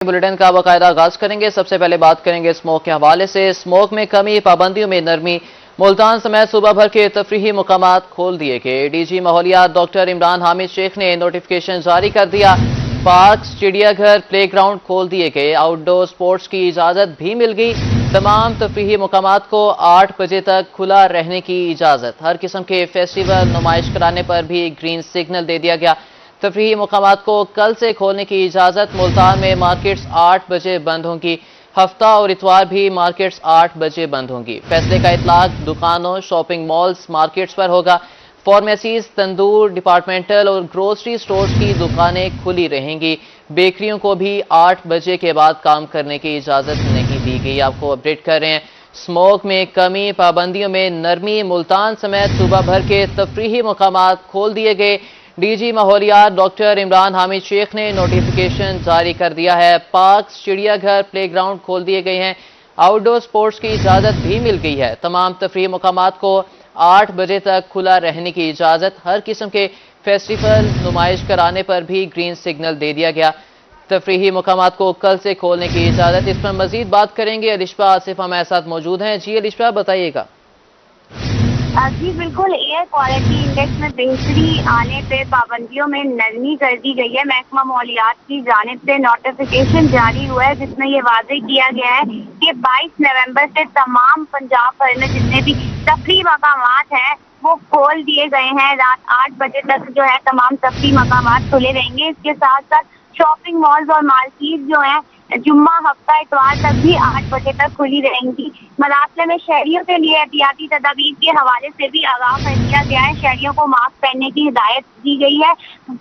Bulletin का बाकायदा आगाज करेंगे। सबसे पहले बात करेंगे स्मोक के हवाले से। स्मोक में कमी, पाबंदियों में नरमी। मुल्तान समेत सूबा भर के तफरीही मुकामात खोल दिए गए। डीजी माहौलियात डॉक्टर इमरान हामिद शेख ने नोटिफिकेशन जारी कर दिया। पार्क, चिड़ियाघर, प्ले ग्राउंड खोल दिए गए। आउटडोर स्पोर्ट्स की इजाजत भी मिल गई। तमाम तफरीही मुकामात को 8 बजे तक खुला रहने की इजाजत। हर किस्म के फेस्टिवल, नुमाइश कराने पर भी ग्रीन सिग्नल दे दिया गया। तफरीही मुकामात को कल से खोलने की इजाजत। मुल्तान में मार्केट्स 8 बजे बंद होंगी। हफ्ता और इतवार भी मार्केट्स 8 बजे बंद होंगी। फैसले का इतलाक दुकानों, शॉपिंग मॉल्स, मार्केट्स पर होगा। फार्मेसीज, तंदूर, डिपार्टमेंटल और ग्रोसरी स्टोर्स की दुकानें खुली रहेंगी। बेकरियों को भी 8 बजे के बाद काम करने की इजाजत नहीं दी गई। आपको अपडेट कर रहे हैं। स्मोक में कमी, पाबंदियों में नरमी। मुल्तान समेत सूबा भर के तफरीही मुकामात खोल दिए गए। डीजी माहौलियात डॉक्टर इमरान हामिद शेख ने नोटिफिकेशन जारी कर दिया है। पार्क, चिड़ियाघर, प्ले ग्राउंड खोल दिए गए हैं। आउटडोर स्पोर्ट्स की इजाजत भी मिल गई है। तमाम तफरीही मुकामात को 8 बजे तक खुला रहने की इजाजत। हर किस्म के फेस्टिवल, नुमाइश कराने पर भी ग्रीन सिग्नल दे दिया गया। तफरीही मुकामात को कल से खोलने की इजाजत। इस पर मजीद बात करेंगे। अलिशा आसिफ हमारे साथ मौजूद हैं। जी अलिशा, बताइएगा। जी बिल्कुल, एयर क्वालिटी इंडेक्स में बेहतरी आने पे पाबंदियों में नरमी कर दी गई है। महकमा माहौलियात की जानिब से नोटिफिकेशन जारी हुआ है जिसमें ये वाज़ेह किया गया है कि 22 नवंबर से तमाम पंजाब भर में जितने भी तफरीही मकामात हैं वो खोल दिए गए हैं। रात 8 बजे तक जो है तमाम तफरीही मकामात खुले रहेंगे। इसके साथ साथ शॉपिंग मॉल्स और मार्केट जो है जुम्मा, हफ्ता, इतवार तक भी 8 बजे तक खुली रहेंगी। मरासले में शहरियों के लिए एहतियाती तदाबीर के हवाले से भी आगाह कर दिया गया है। शहरियों को मास्क पहनने की हिदायत दी गई है।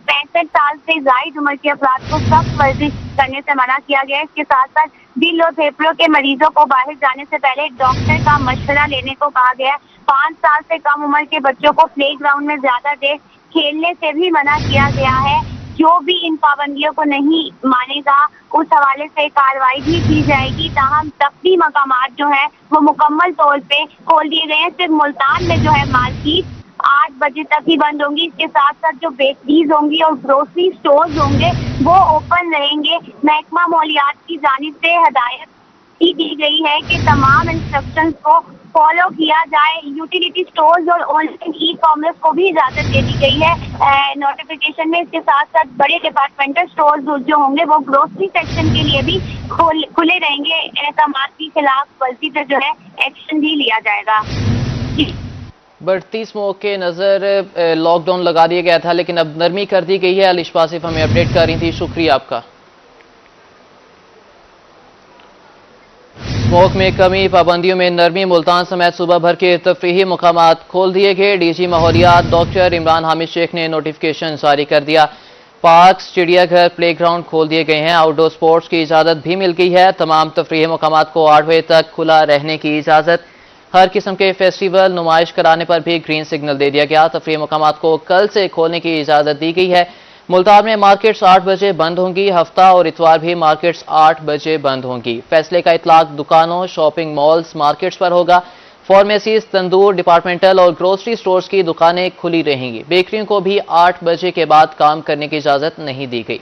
65 साल से जायद उम्र के अफराद को सख्त वर्जिश करने से मना किया गया है। इसके साथ साथ दिल और फेफड़ों के मरीजों को बाहर जाने से पहले डॉक्टर का मशवरा लेने को कहा गया है। 5 साल से कम उम्र के बच्चों को प्ले ग्राउंड में ज्यादा देर खेलने से भी मना किया गया है। जो भी इन पाबंदियों को नहीं मानेगा उस हवाले से कार्रवाई भी की जाएगी। ताहम तफरीही मकामात जो है वो मुकम्मल तौर पे खोल दिए गए हैं। सिर्फ मुल्तान में जो है मार्केट 8 बजे तक ही बंद होंगी। इसके साथ साथ जो बेकरीज होंगी और ग्रोसरी स्टोर्स होंगे वो ओपन रहेंगे। महकमा माहौलियात की जानिब से हदायत दी गई है कि तमाम इंस्ट्रक्शंस को फॉलो किया जाए। यूटिलिटी स्टोर्स और ऑनलाइन ई कॉमर्स को भी इजाजत दे दी गई है नोटिफिकेशन में। इसके साथ साथ बड़े डिपार्टमेंटल स्टोर्स जो होंगे वो ग्रोसरी सेक्शन के लिए भी खुले रहेंगे। एहकामात के खिलाफ वर्जी पे जो है एक्शन भी लिया जाएगा। बढ़ती स्मोक के नजर लॉकडाउन लगा दिया गया था, लेकिन अब नरमी कर दी गई है। अलिशा आसिफ हमें अपडेट कर रही थी, शुक्रिया आपका। स्मोक में कमी, पाबंदियों में नरमी। मुल्तान समेत सूबा भर के तफरीही मुकामात खोल दिए गए। डीजी माहौलियात डॉक्टर इमरान हामिद शेख ने नोटिफिकेशन जारी कर दिया। पार्क, चिड़ियाघर, प्ले ग्राउंड खोल दिए गए हैं। आउटडोर स्पोर्ट्स की इजाजत भी मिल गई है। तमाम तफरीही मुकामात को 8 बजे तक खुला रहने की इजाजत। हर किस्म के फेस्टिवल, नुमाइश कराने पर भी ग्रीन सिग्नल दे दिया गया। तफरीही मुकामात को कल से खोलने की इजाजत दी गई है। मुल्तान में मार्केट्स 8 बजे बंद होंगी। हफ्ता और इतवार भी मार्केट्स 8 बजे बंद होंगी। फैसले का इतलाक दुकानों, शॉपिंग मॉल्स, मार्केट्स पर होगा। फार्मेसीज, तंदूर, डिपार्टमेंटल और ग्रोसरी स्टोर्स की दुकानें खुली रहेंगी। बेकरियों को भी 8 बजे के बाद काम करने की इजाजत नहीं दी गई।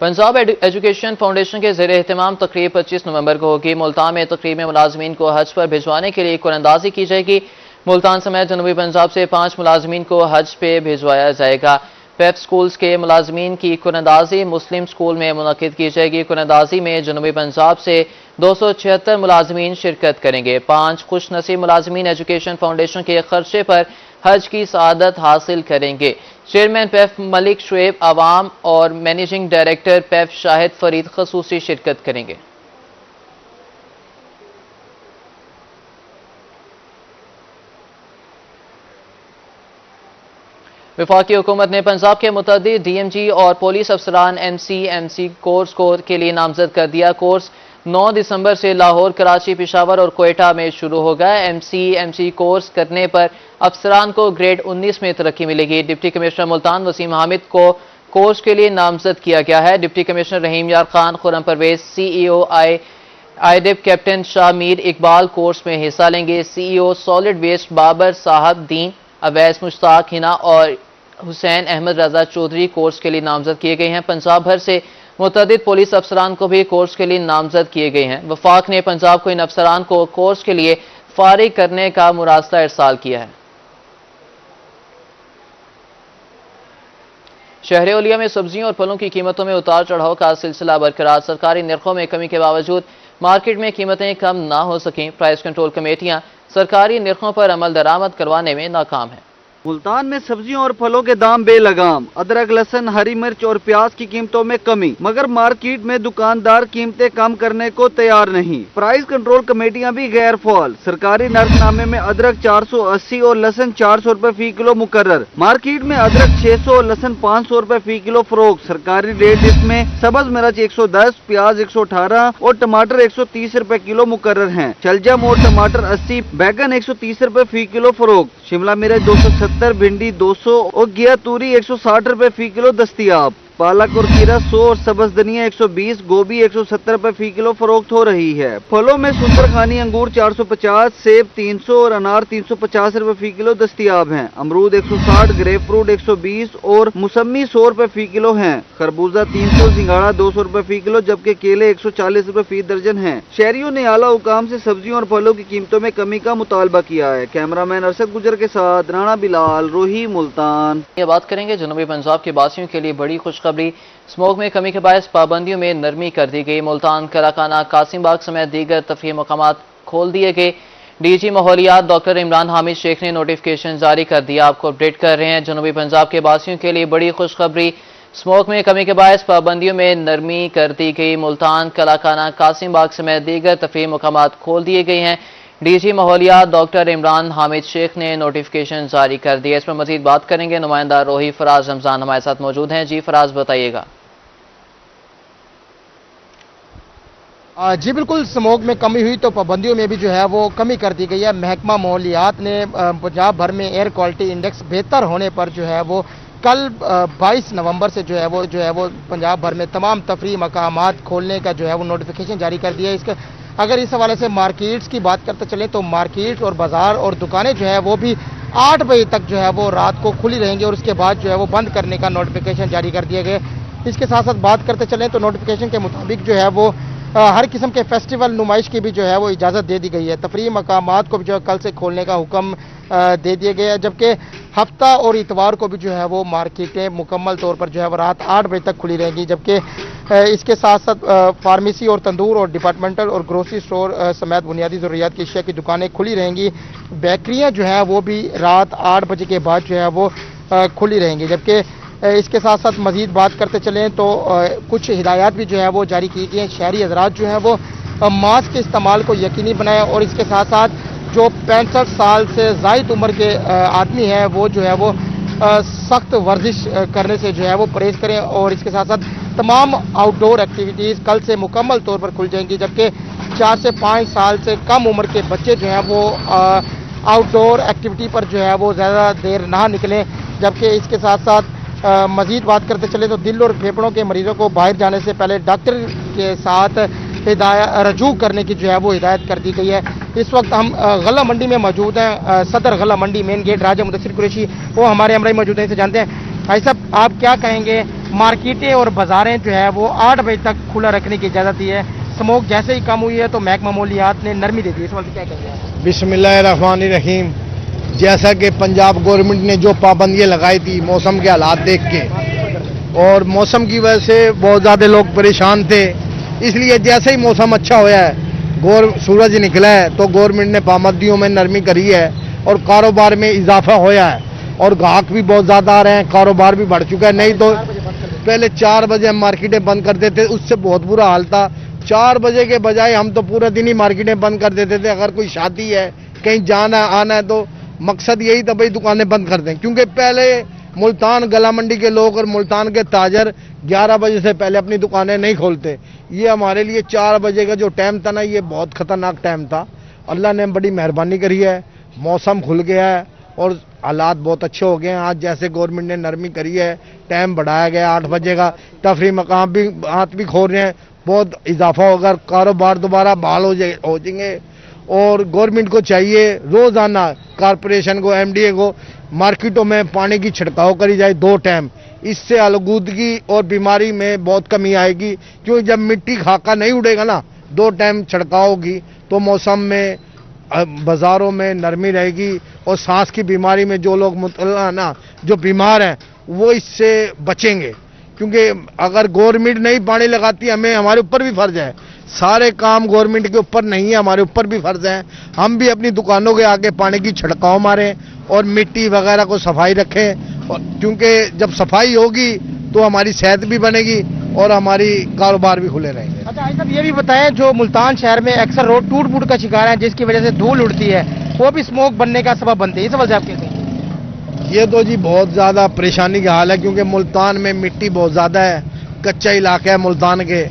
पंजाब एजुकेशन फाउंडेशन के ज़ेर एहतमाम तकरीब 25 नवंबर को होगी। मुल्तान में तकरीब में मुलाजमीन को हज पर भिजवाने के लिए कुरअंदाजी की जाएगी। मुल्तान समेत जनूबी पंजाब से 5 मुलाजमीन को हज पे भिजवाया जाएगा। पेप स्कूल्स के मुलाजमीन की कुरअंदाजी मुस्लिम स्कूल में मुनक्किद की जाएगी। कुरअंदाजी में जनूबी पंजाब से 276 मुलाजमीन शिरकत करेंगे। 5 खुश नसीब मुलाजमीन एजुकेशन फाउंडेशन के खर्चे पर हज की सआदत हासिल करेंगे। चेयरमैन पेफ मलिक शुएब अवाम और मैनेजिंग डायरेक्टर पेफ शाहिद फरीद खसूसी शिरकत करेंगे। वफाकी हुकूमत ने पंजाब के मुतअद्दिद DMG और पुलिस अफसरान MC कोर्स के लिए नामजद कर दिया। कोर्स 9 दिसंबर से लाहौर, कराची, पेशावर और कोयटा में शुरू होगा। MC कोर्स करने पर अफसरान को ग्रेड 19 में तरक्की मिलेगी। डिप्टी कमिश्नर मुल्तान वसीम हामिद को कोर्स के लिए नामजद किया गया है। Deputy commissioner Rahim Yar Khan, Khurram Parvez, CEO IDAP captain Shah Mir Iqbal course में हिस्सा लेंगे। CEO सॉलिड वेस्ट बाबर साहब दीन अवैस मुश्ताक हिना और हुसैन अहमद रजा चौधरी कोर्स के लिए नामजद किए गए हैं। पंजाब भर से मुतअद्दिद पुलिस अफसरान को भी कोर्स के लिए नामजद किए गए हैं। वफाक ने पंजाब को इन अफसरान को कोर्स के लिए फारिग करने का मुरासला इरसाल किया है। शहर औलिया में सब्जियों और फलों की कीमतों में उतार चढ़ाव का सिलसिला बरकरार। सरकारी निर्खों में कमी के बावजूद मार्केट में कीमतें कम ना हो सकें। प्राइस कंट्रोल कमेटियां सरकारी निर्खों पर अमल दरामद करवाने में नाकाम हैं। मुल्तान में सब्जियों और फलों के दाम बेलगाम। अदरक, लहसुन, हरी मिर्च और प्याज की कीमतों में कमी, मगर मार्केट में दुकानदार कीमतें कम करने को तैयार नहीं। प्राइस कंट्रोल कमेटियां भी गैर फाल। सरकारी नर्खनामे में अदरक 480 और लहसुन 400 रुपए फी किलो मुकर्रर। मार्केट में अदरक 600 और लहसुन 500 रुपए फी किलो फरोख्त। सरकारी रेट इसमें सब्ज मिर्च 110, प्याज 118 और टमाटर 130 रुपए किलो मुकर्रर हैं। शलजम और टमाटर 80, बैगन 130 रुपए फी किलो फरोख्त। शिमला मिर्च 270, भिंडी 200 और घिया तूरी 160 रुपए फी किलो दस्तयाब। पालक और खीरा 100 और सब्ज धनिया 120, गोभी 170 रुपए फी किलो फरोख्त हो रही है। फलों में सुंदरखानी अंगूर 450, सेब 300 और अनार 350 रुपए फी किलो दस्तयाब हैं। अमरूद 160, ग्रेप फ्रूट 120 और मौसमी 100 रुपए फी किलो हैं। खरबूजा 300, सिंघाड़ा 200 रुपए फी किलो, जबकि केले 140 रुपए फी दर्जन हैं। शहरियों ने आला हुकाम से सब्जियों और फलों की कीमतों में कमी का मुतालबा किया है। कैमरामैन अरशद गुजर के साथ राणा बिलाल, रोही, मुल्तान। ये बात करेंगे जनूबी पंजाब के वासियों के लिए बड़ी खुशखबरी। स्मोक में कमी के बायस पाबंदियों में नरमी कर दी गई। मुल्तान, कराकाना, कासिम बाग समेत दीगर तफरीही मकामात खोल दिए गए। डीजी माहौलियात डॉक्टर इमरान हामिद शेख ने नोटिफिकेशन जारी कर दिया। आपको अपडेट कर रहे हैं जनूबी पंजाब के वासियों के लिए बड़ी खुशखबरी। स्मोक में कमी के बायस पाबंदियों में नरमी कर दी गई। मुल्तान, कराकाना, कासिम बाग समेत दीगर तफरीही मकामात खोल दिए गए हैं। डीजी माहौलियात डॉक्टर इमरान हामिद शेख ने नोटिफिकेशन जारी कर दिया। इस पर मजीद बात करेंगे। नुमाइंदा रोही फराज रमजान हमारे साथ मौजूद हैं। जी फराज, बताइएगा। जी बिल्कुल, स्मोक में कमी हुई तो पाबंदियों में भी जो है वो कमी कर दी गई है। महकमा माहौलियात ने पंजाब भर में एयर क्वालिटी इंडेक्स बेहतर होने पर जो है वो कल 22 नवंबर से जो है वो पंजाब भर में तमाम तफरीही मकामात खोलने का जो है वो नोटिफिकेशन जारी कर दिया है। इसका अगर इस हवाले से मार्केट्स की बात करते चलें तो मार्केट और बाजार और दुकानें जो है वो भी 8 बजे तक जो है वो रात को खुली रहेंगी और उसके बाद जो है वो बंद करने का नोटिफिकेशन जारी कर दिया गया। इसके साथ साथ बात करते चलें तो नोटिफिकेशन के मुताबिक जो है वो हर किस्म के फेस्टिवल नुमाइश की भी जो है वो इजाज़त दे दी गई है। तफरीही मकामात को भी जो है कल से खोलने का हुक्म दे दिया गया है, जबकि हफ्ता और इतवार को भी जो है वो मार्केटें मुकम्मल तौर पर जो है वो रात 8 बजे तक खुली रहेंगी। जबकि इसके साथ साथ फार्मेसी और तंदूर और डिपार्टमेंटल और ग्रोसरी स्टोर समेत बुनियादी ज़रूरियात की अशिया की दुकानें खुली रहेंगी। बेकरियाँ जो है वो भी रात 8 बजे के बाद जो है वो खुली रहेंगी। जबकि इसके साथ साथ मजीद बात करते चलें तो कुछ हिदायत भी जो है वो जारी की गई हैं। शहरी हजरात जो है वो मास्क के इस्तेमाल को यकीनी बनाएं और इसके साथ साथ जो 65 साल से ज़ायद उम्र के आदमी हैं वो जो है वो सख्त वर्जिश करने से जो है वो परहेज़ करें और इसके साथ साथ तमाम आउटडोर एक्टिविटीज़ कल से मुकम्मल तौर पर खुल जाएंगी। जबकि 4 से 5 साल से कम उम्र के बच्चे जो हैं वो आउटडोर एक्टिविटी पर जो है वो ज़्यादा देर ना निकलें। जबकि इसके साथ साथ मजीद बात करते चले तो दिल और फेफड़ों के मरीजों को बाहर जाने से पहले डॉक्टर के साथ रजू करने की जो है वो हिदायत कर दी गई है। इस वक्त हम गला मंडी में मौजूद हैं। सदर गला मंडी मेन गेट राजा मुदस्सिर कुरैशी वो हमारे हमरा मौजूद हैं, इसे जानते हैं। भाई साहब, आप क्या कहेंगे? मार्केटें और बाजारें जो है वो 8 बजे तक खुला रखने की इजाज़त दी है। स्मोक जैसे ही कम हुई है तो महकमा माहौलियात ने नरमी दे दी है। इस वक्त क्या कहेंगे? बिस्मिल्लाहिर्रहमानिर्रहीम। जैसा कि पंजाब गवर्नमेंट ने जो पाबंदियां लगाई थी मौसम के हालात देख के, और मौसम की वजह से बहुत ज़्यादा लोग परेशान थे, इसलिए जैसे ही मौसम अच्छा होया है, सूरज निकला है, तो गवर्नमेंट ने पाबंदियों में नरमी करी है और कारोबार में इजाफा होया है और ग्राहक भी बहुत ज़्यादा आ रहे हैं, कारोबार भी बढ़ चुका है। नहीं तो पहले 4 बजे हम मार्केटें बंद कर देते, उससे बहुत बुरा हाल था। 4 बजे के बजाय हम तो पूरा दिन ही मार्केटें बंद कर देते थे। अगर कोई शादी है, कहीं जाना आना है, तो मकसद यही था भाई दुकानें बंद कर दें, क्योंकि पहले मुल्तान गला मंडी के लोग और मुल्तान के ताजर 11 बजे से पहले अपनी दुकानें नहीं खोलते। ये हमारे लिए 4 बजे का जो टाइम था ना, ये बहुत ख़तरनाक टाइम था। अल्लाह ने बड़ी मेहरबानी करी है, मौसम खुल गया है और हालात बहुत अच्छे हो गए हैं। आज जैसे गवर्नमेंट ने नरमी करी है, टाइम बढ़ाया गया 8 बजे का, तफरीही मकाम भी हाथ भी खोल रहे हैं, बहुत इजाफा होगा, कारोबार दोबारा बहाल हो जाएंगे। और गवर्नमेंट को चाहिए रोज़ाना, कॉरपोरेशन को, MDA को, मार्केटों में पानी की छिड़काव करी जाए 2 टाइम। इससे आलूगूदगी और बीमारी में बहुत कमी आएगी, क्योंकि जब मिट्टी खाका नहीं उड़ेगा ना, 2 टाइम छिड़काव होगी तो मौसम में बाजारों में नरमी रहेगी और सांस की बीमारी में जो लोग मुब्तला ना, जो बीमार हैं, वो इससे बचेंगे। क्योंकि अगर गवर्नमेंट नहीं पानी लगाती, हमें हमारे ऊपर भी फर्ज है, सारे काम गवर्नमेंट के ऊपर नहीं है, हमारे ऊपर भी फर्ज है। हम भी अपनी दुकानों के आगे पानी की छिड़काव मारें और मिट्टी वगैरह को सफाई रखें, और क्योंकि जब सफाई होगी तो हमारी सेहत भी बनेगी और हमारी कारोबार भी खुले रहेंगे। अच्छा भाई साहब, ये भी बताएं, जो मुल्तान शहर में अक्सर रोड टूट फूट का शिकार है, जिसकी वजह से धूल उड़ती है, वो भी स्मोक बनने का सबब बनती है, इस वजह से आप कहते हैं? ये तो जी बहुत ज़्यादा परेशानी का हाल है, क्योंकि मुल्तान में मिट्टी बहुत ज़्यादा है, कच्चा इलाका है मुल्तान के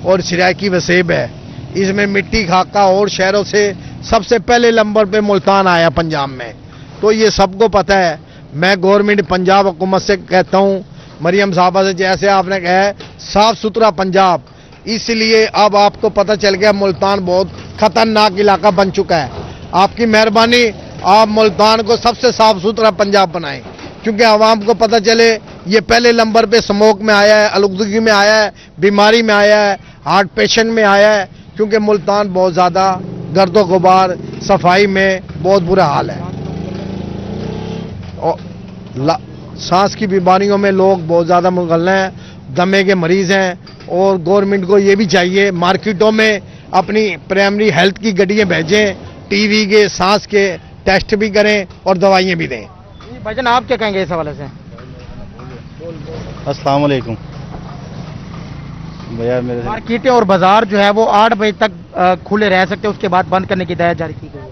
और सिराकी वसेब है। इसमें मिट्टी खाका और शहरों से सबसे पहले नंबर पे मुल्तान आया पंजाब में, तो ये सबको पता है। मैं गवर्नमेंट पंजाब हुकूमत से कहता हूँ, मरियम साहबा से, जैसे आपने कहा है साफ सुथरा पंजाब, इसलिए अब आपको पता चल गया मुल्तान बहुत खतरनाक इलाका बन चुका है। आपकी मेहरबानी, आप मुल्तान को सबसे साफ सुथरा पंजाब बनाएं, क्योंकि आवाम को पता चले ये पहले नंबर पे स्मोक में आया है, आलूदगी में आया है, बीमारी में आया है, हार्ट पेशेंट में आया है, क्योंकि मुल्तान बहुत ज़्यादा गर्दो गुबार, सफाई में बहुत बुरा हाल है और सांस की बीमारियों में लोग बहुत ज़्यादा मुगल हैं, दमे के मरीज़ हैं। और गवर्नमेंट को ये भी चाहिए मार्केटों में अपनी प्राइमरी हेल्थ की गाड़ियाँ भेजें, टीवी के, सांस के टेस्ट भी करें और दवाइयाँ भी दें। भाईजान, आप क्या कहेंगे इस हवाले से? अस्सलाम वालेकुम भैया। मेरे मार्केटें और बाजार जो है वो 8 बजे तक खुले रह सकते हैं, उसके बाद बंद करने की हिदायत जारी की गई है।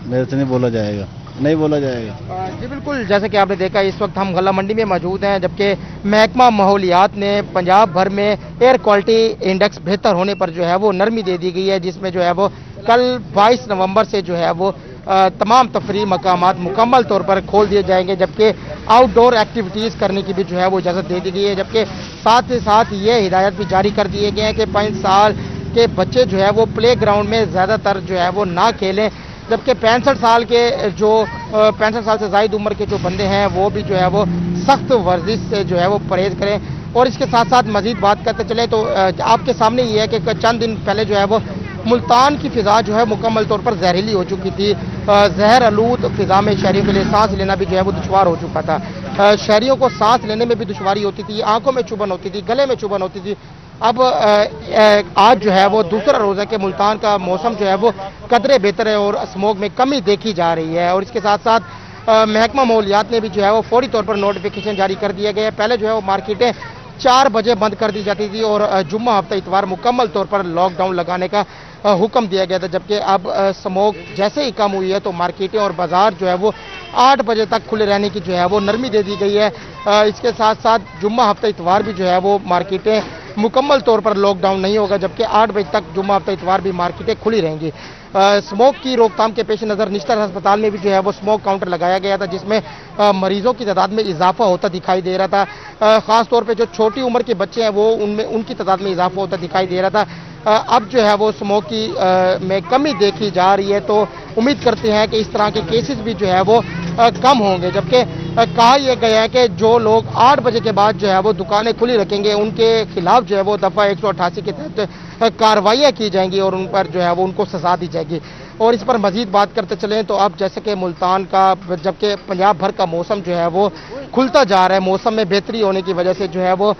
मेरे से नहीं बोला जाएगा, नहीं बोला जाएगा। जी बिल्कुल, जैसे कि आपने देखा, इस वक्त हम गल्ला मंडी में मौजूद हैं, जबकि महकमा माहौलियात ने पंजाब भर में एयर क्वालिटी इंडेक्स बेहतर होने पर जो है वो नरमी दे दी गई है, जिसमें जो है वो कल 22 नवंबर से जो है वो तमाम तफरी मकामात मुकम्मल तौर पर खोल दिए जाएंगे, जबकि आउटडोर एक्टिविटीज़ करने की भी जो है वो इजाज़त दे दी गई है। जबकि साथ ही साथ ये हिदायत भी जारी कर दिए गए हैं कि 5 साल के बच्चे जो है वो प्ले ग्राउंड में ज़्यादातर जो है वो ना खेलें, जबकि 65 साल के जो 65 साल से ज़ायद उम्र के जो बंदे हैं वो भी जो है वो सख्त वर्जिश से जो है वो परहेज करें। और इसके साथ साथ मजीद बात करते चले तो आपके सामने ये है कि चंद दिन पहले जो है वो मुल्तान की फ़िज़ा जो है मुकम्मल तौर पर जहरीली हो चुकी थी। जहर आलूद फ़िज़ा में शहरियों के लिए सांस लेना भी जो है वो दुश्वार हो चुका था। शहरियों को सांस लेने में भी दुश्वारी होती थी, आंखों में चुभन होती थी, गले में चुभन होती थी। अब आज जो है वो दूसरा रोज़ है कि मुल्तान का मौसम जो है वो कदरे बेहतर है और स्मोक में कमी देखी जा रही है। और इसके साथ साथ महकमा माहौलियात ने भी जो है वो फौरी तौर पर नोटिफिकेशन जारी कर दिया गया है। पहले जो है वो मार्केटें 4 बजे बंद कर दी जाती थी और जुम्मा हफ्ता इतवार मुकम्मल तौर पर लॉकडाउन लगाने का हुक्म दिया गया था, जबकि अब स्मोक जैसे ही कम हुई है तो मार्केटें और बाजार जो है वो 8 बजे तक खुले रहने की जो है वो नरमी दे दी गई है। इसके साथ साथ जुम्मा हफ्ता इतवार भी जो है वो मार्केटें मुकम्मल तौर पर लॉकडाउन नहीं होगा, जबकि 8 बजे तक जुम्मा हफ्ता इतवार भी मार्केटें खुली रहेंगी। स्मोक की रोकथाम के पेश नज़र निश्तर अस्पताल में भी जो है वो स्मोक काउंटर लगाया गया था, जिसमें मरीजों की तादाद में इजाफा होता दिखाई दे रहा था। ख़ास तौर पे जो छोटी उम्र के बच्चे हैं वो उनमें उनकी तादाद में इजाफा होता दिखाई दे रहा था। अब जो है वो स्मोक की में कमी देखी जा रही है, तो उम्मीद करते हैं कि इस तरह के केसेस भी जो है वो कम होंगे। जबकि कहा यह गया है कि जो लोग 8 बजे के बाद जो है वो दुकानें खुली रखेंगे उनके खिलाफ जो है वो दफ़ा 188 के तहत कार्रवाइयाँ की जाएंगी और उन पर जो है वो उनको सजा दी जाएगी। और इस पर मजीद बात करते चलें तो अब जैसे कि मुल्तान का, जबकि पंजाब भर का मौसम जो है वो खुलता जा रहा है, मौसम में बेहतरी होने की वजह से जो है वो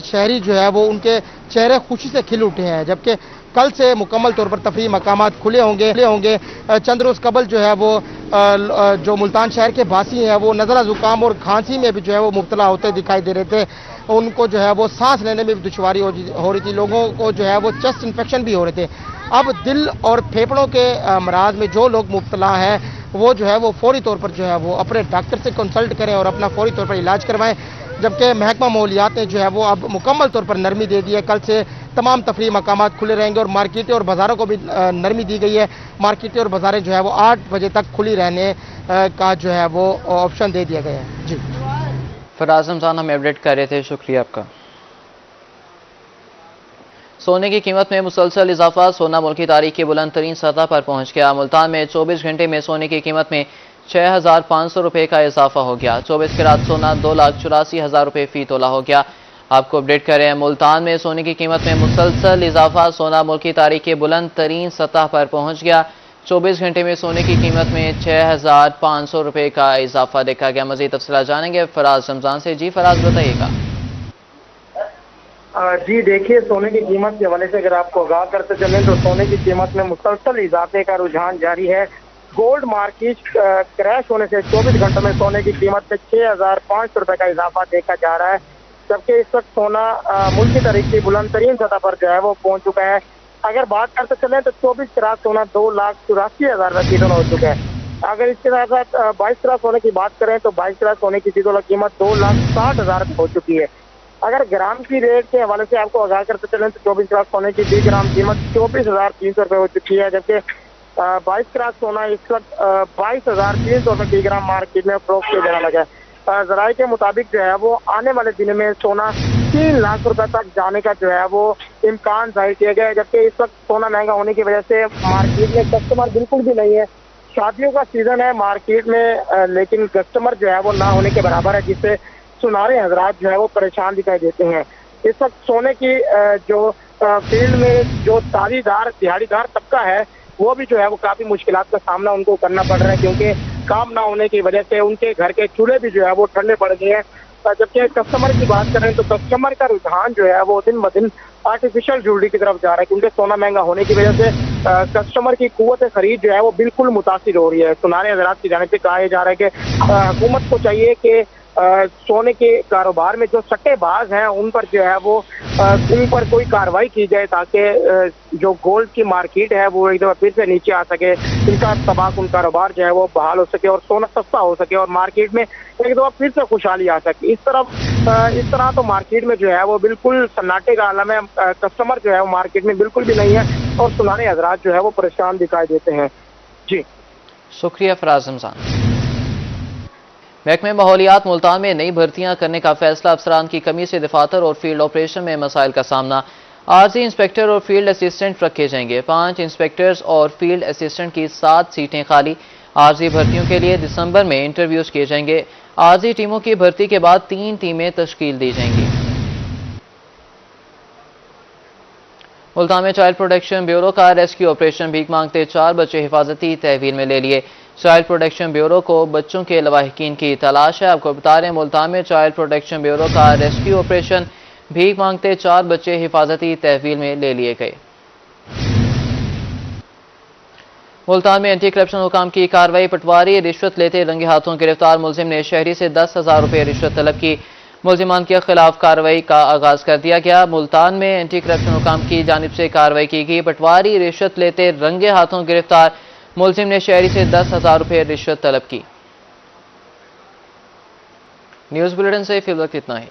शहरी जो है वो उनके चेहरे खुशी से खिल उठे हैं। जबकि कल से मुकम्मल तौर पर तफरी मकामात खुले होंगे। चंद रोज़ कबल जो है वो जो मुल्तान शहर के बासी हैं वो नज़ला ज़ुकाम और खांसी में भी जो है वो मुब्तला होते दिखाई दे रहे थे। उनको जो है वो सांस लेने में भी दुश्वारी हो रही थी, लोगों को जो है वो चेस्ट इन्फेक्शन भी हो रहे थे। अब दिल और फेफड़ों के अमराज में जो लोग मुब्तला हैं वो जो है वो फौरी तौर पर जो है वो अपने डॉक्टर से कंसल्ट करें और अपना फौरी तौर पर इलाज करवाएं। जबकि महकमा माहौलियात ने जो है वो अब मुकम्मल तौर पर नरमी दे दी है। कल से तमाम तफरी मकामात खुले रहेंगे और मार्केटें और बाज़ारों को भी नरमी दी गई है। मार्केटें और बाज़ारें जो है वो 8 बजे तक खुली रहने का जो है वो ऑप्शन दे दिया गया है। जी फराज रमज़ान हमें अपडेट कर रहे थे, शुक्रिया आपका। सोने की कीमत में मुसलसल इजाफा, सोना मुल्की तारीख की बुलंद तरीन सतह पर पहुंच गया। मुल्तान में 24 घंटे में सोने की कीमत में 6,500 रुपए का इजाफा हो गया। 24 कैरेट सोना 2,84,000 रुपए फी तोला हो गया। आपको अपडेट करें, मुल्तान में सोने की कीमत में मुसलसल इजाफा। सोना मुल्की तारीख के बुलंद तरीन सतह पर पहुंच गया। 24 घंटे में सोने की कीमत में 6,500 रुपए का इजाफा देखा गया। मजीद तफसीलात जानेंगे फराज रमजान से। जी फराज, बताइएगा। जी देखिए, सोने की कीमत के हवाले से अगर आपको आगाह करते चलें तो सोने की कीमत में मुसलसल इजाफे का रुझान जारी है। गोल्ड मार्केट क्रैश होने से 24 घंटों में सोने की कीमत में 6,500 रुपए का इजाफा देखा जा रहा है, जबकि इस वक्त सोना मुल्की तारीख की बुलंद तरीन सतह पर जो है वो पहुंच चुका है। अगर बात करते चलें तो 24 कैरेट सोना 2,84,000 रुपए किलो हो चुका है। अगर इसके साथ साथ 22 कैरेट सोने की बात करें तो 22 कैरेट सोने की फीसोला कीमत 2,60,000 रुपए हो चुकी है। अगर ग्राम की रेट के हवाले से आपको आगाह करते चलें तो 24 कैरेट सोने की 20 ग्राम कीमत 24,300 रुपए हो चुकी है, जबकि 22 कैरेट सोना इस वक्त 22,300 रुपए 20 ग्राम मार्केट में फरोख्त किया जाने लगा है। जराये के मुताबिक जो है वो आने वाले दिनों में सोना 3 लाख रुपए तक जाने का जो है वो इम्कान जाहिर किया गया है, जबकि इस वक्त सोना महंगा होने की वजह से मार्केट में कस्टमर बिल्कुल भी नहीं है। शादियों का सीजन है मार्केट में, लेकिन कस्टमर जो है वो ना होने के बराबर है, जिससे सुनारे हजरात जो है वो परेशान दिखाई देते हैं। इस वक्त सोने की जो फील्ड में जो दिहाड़ीदार तबका है वो भी जो है वो काफी मुश्किलात का सामना उनको करना पड़ रहा है, क्योंकि काम ना होने की वजह से उनके घर के चूल्हे भी जो है वो ठंडे पड़ गए हैं। जबकि कस्टमर की बात करें तो कस्टमर का रुझान जो है वो दिन ब दिन आर्टिफिशियल ज्वेलरी की तरफ जा रहा है, क्योंकि सोना महंगा होने की वजह से कस्टमर की कुव्वत खरीद जो है वो बिल्कुल मुतासिर हो रही है। सुनारे हजरात की जानिब से कहा जा रहा है कि हुकूमत को चाहिए कि सोने के कारोबार में जो सट्टेबाज हैं उन पर जो है वो उन पर कोई कार्रवाई की जाए, ताकि जो गोल्ड की मार्केट है वो एक दफा फिर से नीचे आ सके, इनका तबाहकुन कारोबार जो है वो बहाल हो सके और सोना सस्ता हो सके और मार्केट में एक दफा फिर से खुशहाली आ सके। इस तरह तो मार्केट में जो है वो बिल्कुल सन्नाटे का आलम है। कस्टमर जो है वो मार्केट में बिल्कुल भी नहीं है और सुनाने हजरात जो है वो परेशान दिखाई देते हैं। जी शुक्रिया फराज रमजान। महकमे माहौलियात मुल्तान में नई भर्तियां करने का फैसला। अफसरान की कमी से दफातर और फील्ड ऑपरेशन में मसाइल का सामना। आरजी इंस्पेक्टर और फील्ड असिस्टेंट रखे जाएंगे। 5 इंस्पेक्टर्स और फील्ड असिस्टेंट की 7 सीटें खाली। आरजी भर्तियों के लिए दिसंबर में इंटरव्यूज किए जाएंगे। आरजी टीमों की भर्ती के बाद 3 टीमें तश्कील दी जाएंगी। मुल्तान में चाइल्ड प्रोटेक्शन ब्यूरो का रेस्क्यू ऑपरेशन। भीख मांगते 4 बच्चे हिफाजती तहवील में ले लिए। चाइल्ड प्रोटेक्शन ब्यूरो को बच्चों के लवाहिकीन की तलाश है। आपको बता रहे, मुल्तान में चाइल्ड प्रोटेक्शन ब्यूरो का रेस्क्यू ऑपरेशन। भीख मांगते 4 बच्चे हिफाजती तहवील में ले लिए गए। मुल्तान में एंटी करप्शन हुकाम की कार्रवाई। पटवारी रिश्वत लेते रंगे हाथों गिरफ्तार। मुलजिम ने शहरी से 10,000 रुपये रिश्वत तलब की। मुलजिमान के खिलाफ कार्रवाई का आगाज कर दिया गया। मुल्तान में एंटी करप्शन हुकाम की जानिब से कार्रवाई की गई। पटवारी रिश्वत लेते रंगे हाथों गिरफ्तार। मुलजिम ने शहरी से 10,000 रुपये रिश्वत तलब की। न्यूज़ बुलेटिन से फिलहाल इतना ही।